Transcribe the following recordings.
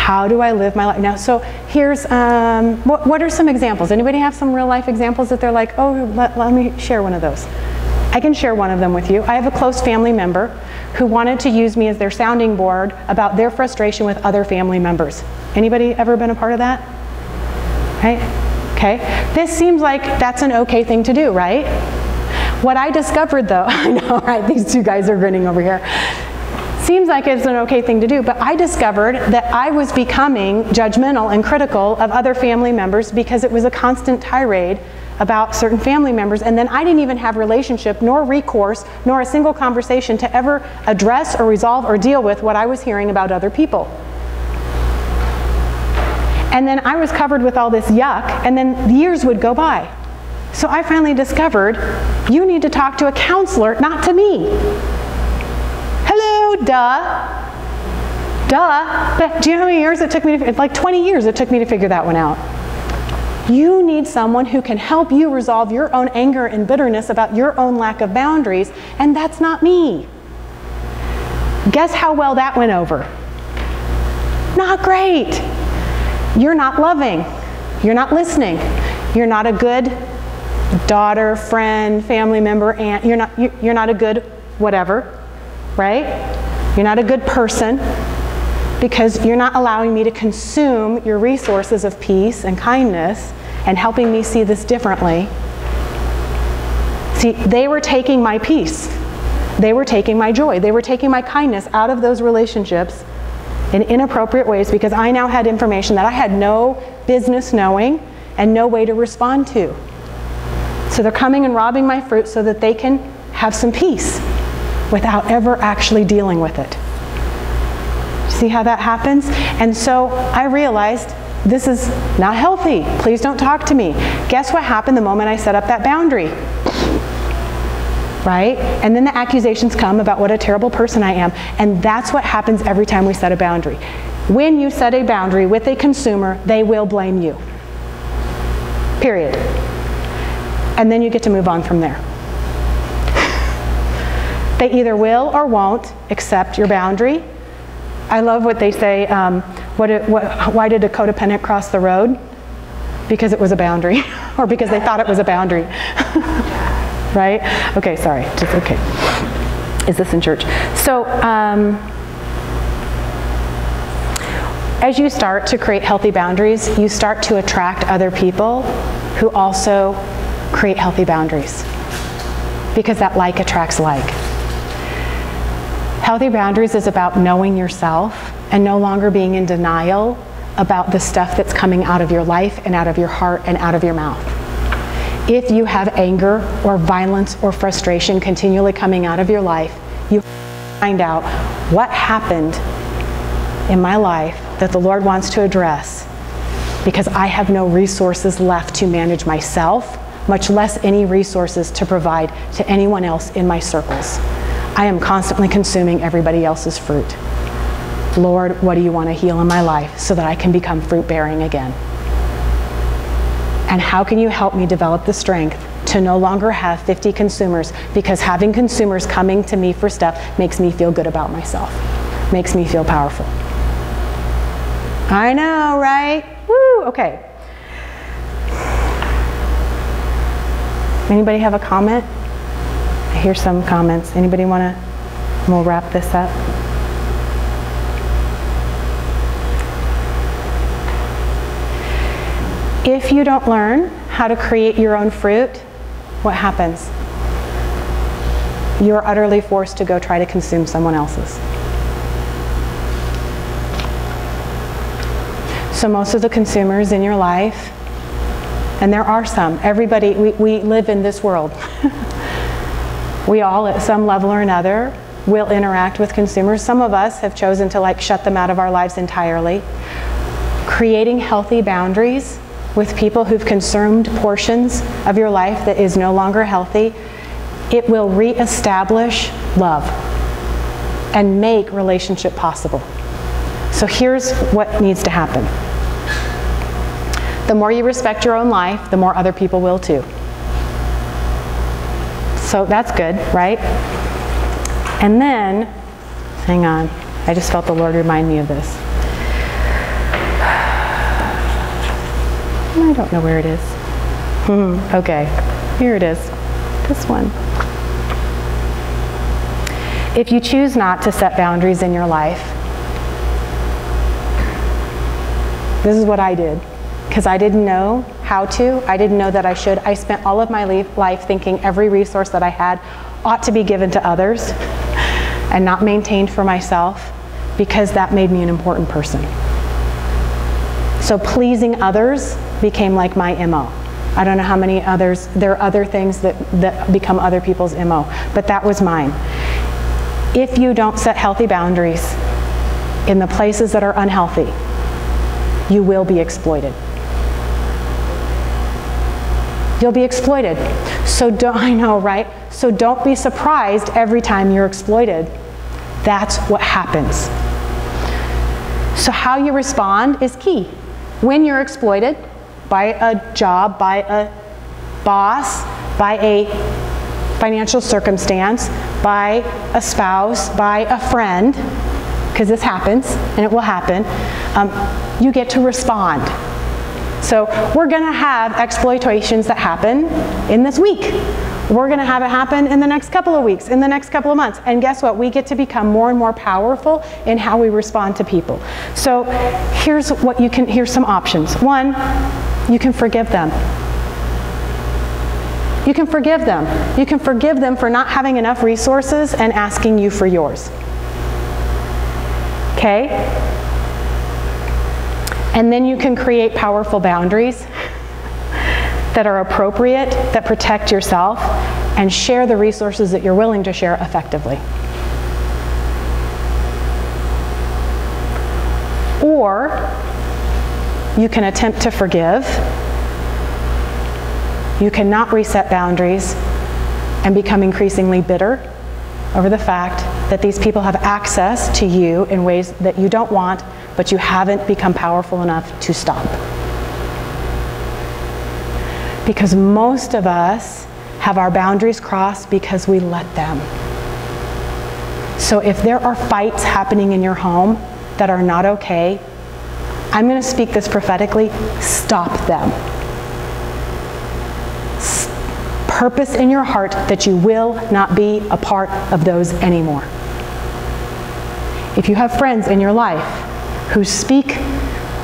How do I live my life? Now, so here's, what are some examples? Anybody have some real life examples that they're like, oh, let me share one of those. I can share one of them with you. I have a close family member who wanted to use me as their sounding board about their frustration with other family members. Anybody ever been a part of that? Right? Okay. This seems like that's an okay thing to do, right? What I discovered though, I know, right? These two guys are grinning over here. Seems like it's an okay thing to do, but I discovered that I was becoming judgmental and critical of other family members because it was a constant tirade about certain family members, and then I didn't even have relationship, nor recourse, nor a single conversation to ever address or resolve or deal with what I was hearing about other people. And then I was covered with all this yuck, and then years would go by. So I finally discovered, you need to talk to a counselor, not to me. Hello, duh. But do you know how many years it took me to, like 20 years it took me to figure that one out. You need someone who can help you resolve your own anger and bitterness about your own lack of boundaries, and that's not me. Guess how well that went over? Not great. You're not loving. You're not listening. You're not a good daughter, friend, family member, aunt. You're not a good whatever, right? You're not a good person because you're not allowing me to consume your resources of peace and kindness and helping me see this differently. See, they were taking my peace. They were taking my joy. They were taking my kindness out of those relationships in inappropriate ways because I now had information that I had no business knowing and no way to respond to. So they're coming and robbing my fruit so that they can have some peace without ever actually dealing with it. See how that happens? And so I realized this is not healthy. Please don't talk to me. Guess what happened the moment I set up that boundary? Right? And then the accusations come about what a terrible person I am. And that's what happens every time we set a boundary. When you set a boundary with a consumer, they will blame you. Period. And then you get to move on from there. They either will or won't accept your boundary. I love what they say, why did a codependent cross the road? Because it was a boundary, or because they thought it was a boundary. Right? Okay, sorry, just okay. Is this in church? So, as you start to create healthy boundaries, you start to attract other people who also create healthy boundaries. Because that like attracts like. Healthy boundaries is about knowing yourself and no longer being in denial about the stuff that's coming out of your life and out of your heart and out of your mouth. If you have anger or violence or frustration continually coming out of your life, you find out what happened in my life that the Lord wants to address, because I have no resources left to manage myself, much less any resources to provide to anyone else in my circles. I am constantly consuming everybody else's fruit. Lord, what do you want to heal in my life so that I can become fruit-bearing again? And how can you help me develop the strength to no longer have 50 consumers, because having consumers coming to me for stuff makes me feel good about myself, makes me feel powerful. I know, right? Woo, okay. Anybody have a comment? I hear some comments. Anybody want to? We'll wrap this up. If you don't learn how to create your own fruit, what happens? You're utterly forced to go try to consume someone else's. So most of the consumers in your life, and there are some, everybody, we live in this world. We all, at some level or another, will interact with consumers. Some of us have chosen to shut them out of our lives entirely. Creating healthy boundaries with people who've consumed portions of your life that is no longer healthy, it will reestablish love and make relationship possible. So here's what needs to happen. The more you respect your own life, the more other people will too. So that's good, right? And then, hang on, I just felt the Lord remind me of this. I don't know where it is. Okay, here it is. This one. If you choose not to set boundaries in your life, this is what I did, because I didn't know how to. I didn't know that I should. I spent all of my life thinking every resource that I had ought to be given to others and not maintained for myself, because that made me an important person. So pleasing others became like my MO. I don't know how many others, there are other things that become other people's MO, but that was mine. If you don't set healthy boundaries in the places that are unhealthy, you will be exploited. You'll be exploited. So I know, right? So don't be surprised every time you're exploited. That's what happens. So how you respond is key. When you're exploited by a job, by a boss, by a financial circumstance, by a spouse, by a friend, because this happens, and it will happen, you get to respond. So we're going to have exploitations that happen in this week. We're going to have it happen in the next couple of weeks, in the next couple of months. And guess what? We get to become more and more powerful in how we respond to people. So here's some options. One, you can forgive them. You can forgive them. You can forgive them for not having enough resources and asking you for yours. Okay? And then you can create powerful boundaries that are appropriate, that protect yourself, and share the resources that you're willing to share effectively. Or you can attempt to forgive. You cannot reset boundaries and become increasingly bitter over the fact that these people have access to you in ways that you don't want, but you haven't become powerful enough to stop. Because most of us have our boundaries crossed because we let them. So if there are fights happening in your home that are not okay, I'm going to speak this prophetically, stop them. Purpose in your heart that you will not be a part of those anymore. If you have friends in your life who speak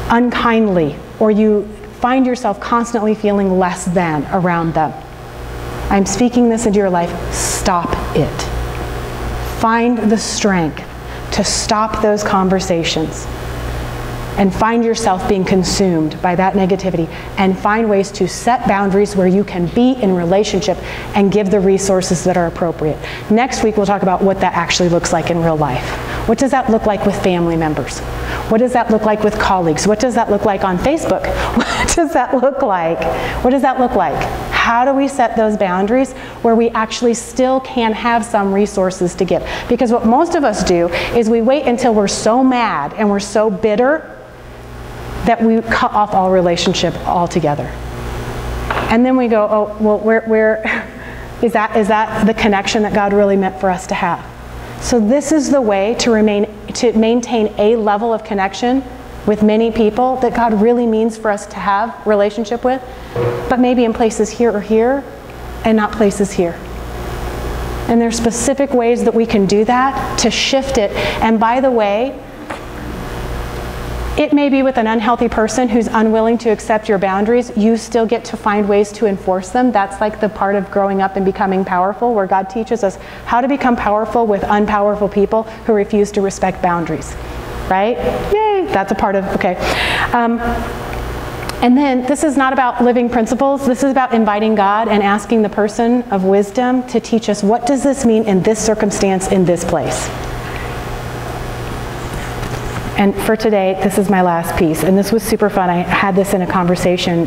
unkindly, or you find yourself constantly feeling less than around them, I'm speaking this into your life, stop it. Find the strength to stop those conversations and find yourself being consumed by that negativity, and find ways to set boundaries where you can be in relationship and give the resources that are appropriate. Next week we'll talk about what that actually looks like in real life. What does that look like with family members? What does that look like with colleagues? What does that look like on Facebook? What does that look like? What does that look like? How do we set those boundaries where we actually still can have some resources to give? Because what most of us do is we wait until we're so mad and we're so bitter that we cut off all relationship altogether. And then we go, oh, well, where is that the connection that God really meant for us to have? So this is the way to maintain a level of connection with many people that God really means for us to have relationship with, but maybe in places here or here, and not places here. And there's specific ways that we can do that to shift it. And by the way, it may be with an unhealthy person who's unwilling to accept your boundaries. You still get to find ways to enforce them. That's like the part of growing up and becoming powerful, where God teaches us how to become powerful with unpowerful people who refuse to respect boundaries. Right? Yay! That's a part of, okay. And then this is not about living principles. This is about inviting God and asking the person of wisdom to teach us, what does this mean in this circumstance, in this place? And for today, this is my last piece. And this was super fun. I had this in a conversation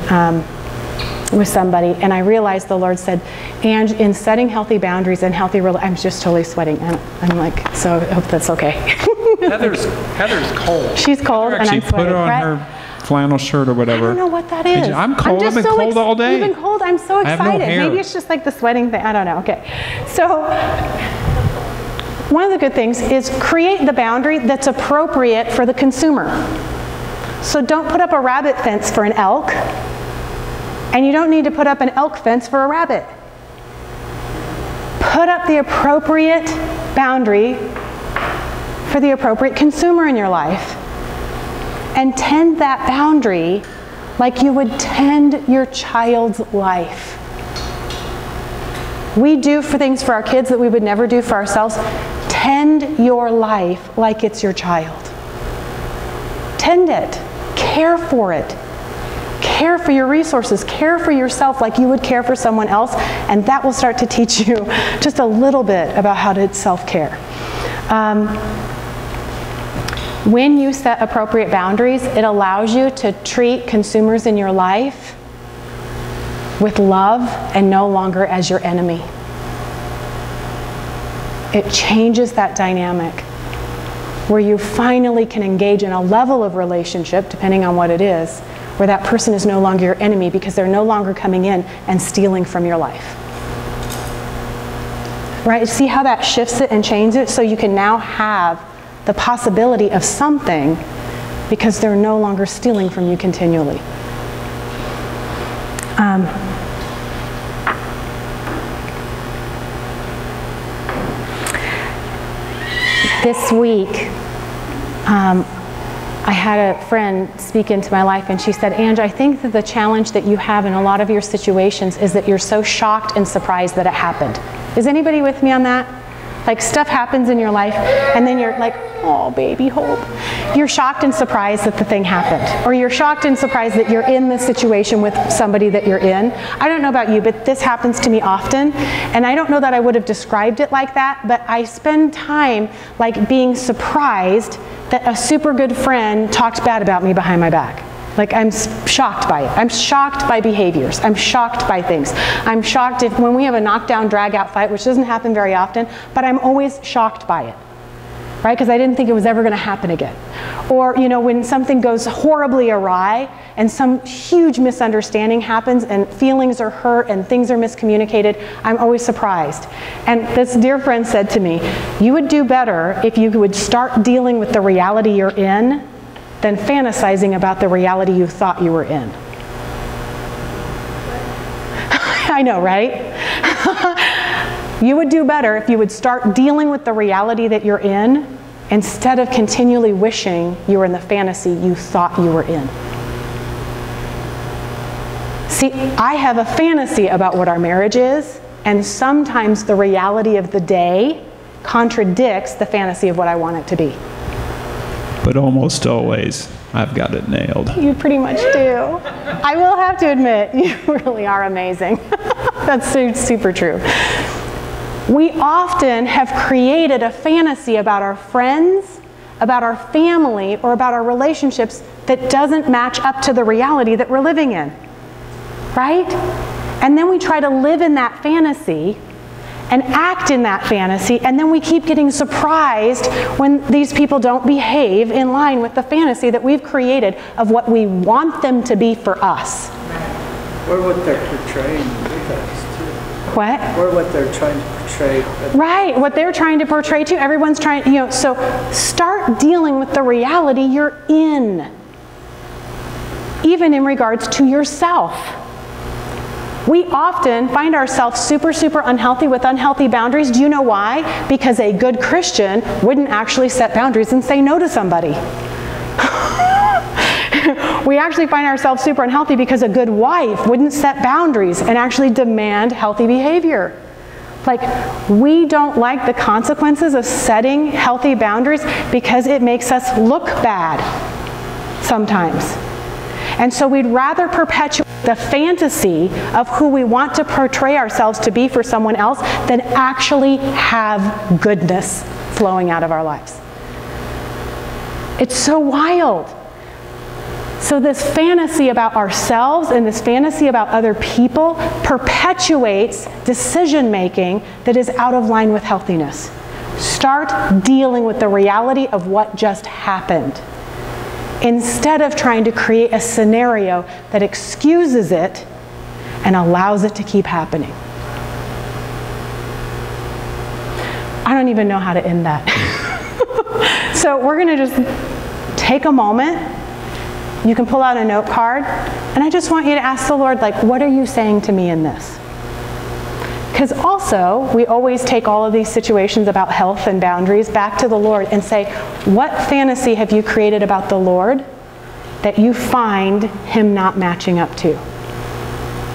with somebody, and I realized the Lord said, and in setting healthy boundaries and healthy relationships, I'm just totally sweating. And I'm like, so I hope that's okay. Heather's cold. She's cold, and I'm sweating. Put her on her flannel shirt or whatever. I don't know what that is. I'm cold. I've been cold all day. You've been cold. I'm so excited. I have no hair. Maybe it's just like the sweating thing. I don't know. Okay. So one of the good things is create the boundary that's appropriate for the consumer. So don't put up a rabbit fence for an elk. And you don't need to put up an elk fence for a rabbit. Put up the appropriate boundary for the appropriate consumer in your life. And tend that boundary like you would tend your child's life. We do things for our kids that we would never do for ourselves. Tend your life like it's your child. Tend it. Care for it. Care for your resources. Care for yourself like you would care for someone else, and that will start to teach you just a little bit about how to self-care. When you set appropriate boundaries, it allows you to treat consumers in your life with love and no longer as your enemy. It changes that dynamic where you finally can engage in a level of relationship, depending on what it is, where that person is no longer your enemy because they're no longer coming in and stealing from your life. Right? See how that shifts it and changes it so you can now have the possibility of something because they're no longer stealing from you continually. This week, I had a friend speak into my life, and she said, Ange, I think that the challenge that you have in a lot of your situations is that you're so shocked and surprised that it happened. Is anybody with me on that? Like, stuff happens in your life, and then you're like, oh, baby, hope. You're shocked and surprised that the thing happened. Or you're shocked and surprised that you're in this situation with somebody that you're in. I don't know about you, but this happens to me often. And I don't know that I would have described it like that, but I spend time like being surprised that a super good friend talked bad about me behind my back. Like, I'm shocked by it. I'm shocked by behaviors. I'm shocked by things. I'm shocked when we have a knockdown, drag-out fight, which doesn't happen very often, but I'm always shocked by it, right? Because I didn't think it was ever going to happen again. Or, you know, when something goes horribly awry and some huge misunderstanding happens and feelings are hurt and things are miscommunicated, I'm always surprised. And this dear friend said to me, you would do better if you would start dealing with the reality you're in than fantasizing about the reality you thought you were in. I know, right? You would do better if you would start dealing with the reality that you're in instead of continually wishing you were in the fantasy you thought you were in. See, I have a fantasy about what our marriage is, and sometimes the reality of the day contradicts the fantasy of what I want it to be. But almost always, I've got it nailed. You pretty much do. I will have to admit, you really are amazing. That's super true. We often have created a fantasy about our friends, about our family, or about our relationships that doesn't match up to the reality that we're living in. Right? And then we try to live in that fantasy and act in that fantasy, and then we keep getting surprised when these people don't behave in line with the fantasy that we've created of what we want them to be for us. Or what they're portraying with us, too. What? Or what they're trying to portray. Right, what they're trying to portray too. Everyone's trying, you know, so start dealing with the reality you're in, even in regards to yourself. We often find ourselves super unhealthy with unhealthy boundaries. Do you know why? Because a good Christian wouldn't actually set boundaries and say no to somebody. We actually find ourselves super unhealthy because a good wife wouldn't set boundaries and actually demand healthy behavior. Like, we don't like the consequences of setting healthy boundaries because it makes us look bad sometimes. And so we'd rather perpetuate the fantasy of who we want to portray ourselves to be for someone else than actually have goodness flowing out of our lives. It's so wild. So this fantasy about ourselves and this fantasy about other people perpetuates decision making that is out of line with healthiness. Start dealing with the reality of what just happened, instead of trying to create a scenario that excuses it and allows it to keep happening. I don't even know how to end that. So we're going to just take a moment You can pull out a note card, and I just want you to ask the Lord, like, what are you saying to me in this? Because also, we always take all of these situations about health and boundaries back to the Lord and say, what fantasy have you created about the Lord that you find him not matching up to?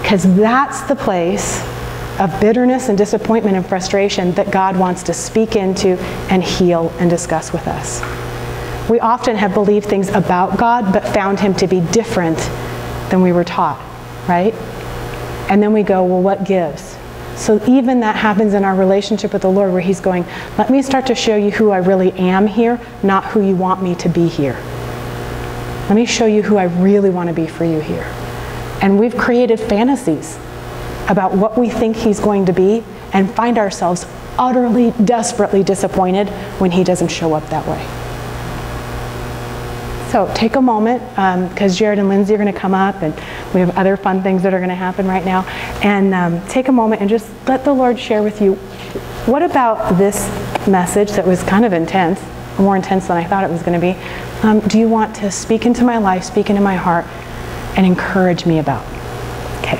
Because that's the place of bitterness and disappointment and frustration that God wants to speak into and heal and discuss with us. We often have believed things about God but found him to be different than we were taught, right? And then we go, well, what gives? So even that happens in our relationship with the Lord, where he's going, let me start to show you who I really am here, not who you want me to be here. Let me show you who I really want to be for you here. And we've created fantasies about what we think he's going to be and find ourselves utterly, desperately disappointed when he doesn't show up that way. So take a moment, because Jared and Lindsay are going to come up, and we have other fun things that are going to happen right now. And take a moment and just let the Lord share with you, what about this message that was kind of intense, more intense than I thought it was going to be, do you want to speak into my life, speak into my heart, and encourage me about? Okay.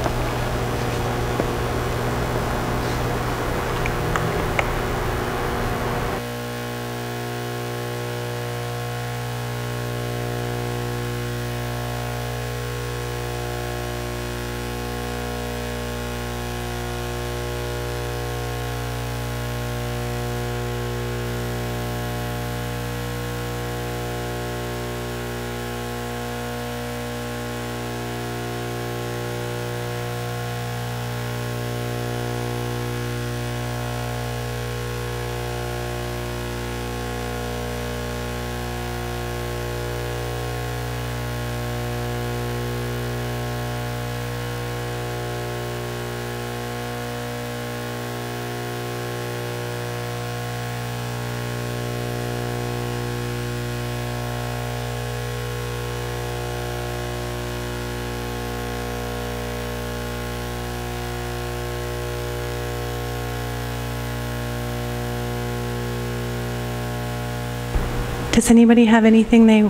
Does anybody have anything they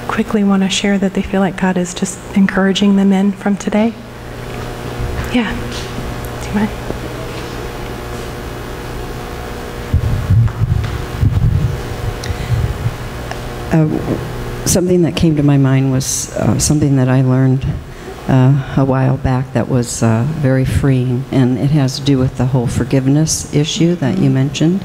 quickly want to share that they feel like God is just encouraging them in from today? Yeah. Do you mind? Something that came to my mind was something that I learned a while back that was very freeing, and it has to do with the whole forgiveness issue that you mentioned.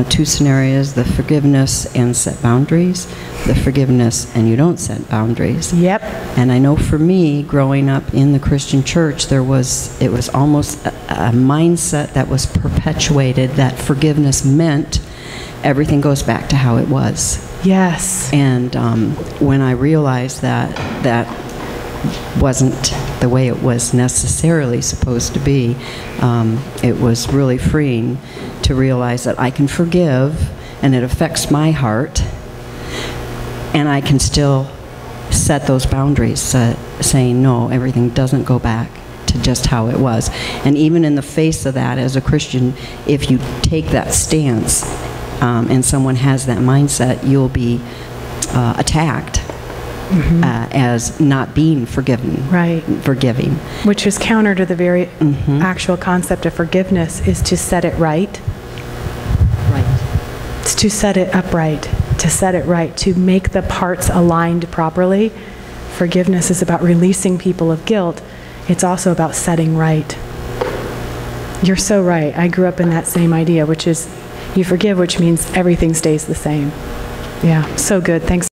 Two scenarios: the forgiveness and set boundaries, the forgiveness and you don't set boundaries. Yep. And I know for me, growing up in the Christian church, it was almost a mindset that was perpetuated that forgiveness meant everything goes back to how it was. Yes. And when I realized that that wasn't the way it was necessarily supposed to be, it was really freeing to realize that I can forgive and it affects my heart, and I can still set those boundaries, saying no, everything doesn't go back to just how it was. And even in the face of that, as a Christian, if you take that stance and someone has that mindset, you'll be attacked as not being forgiving. Right. Forgiving. Which is counter to the very actual concept of forgiveness, is to set it right. Right. It's to set it upright, to set it right, to make the parts aligned properly. Forgiveness is about releasing people of guilt. It's also about setting right. You're so right. I grew up in that same idea, which is you forgive, which means everything stays the same. Yeah, so good. Thanks.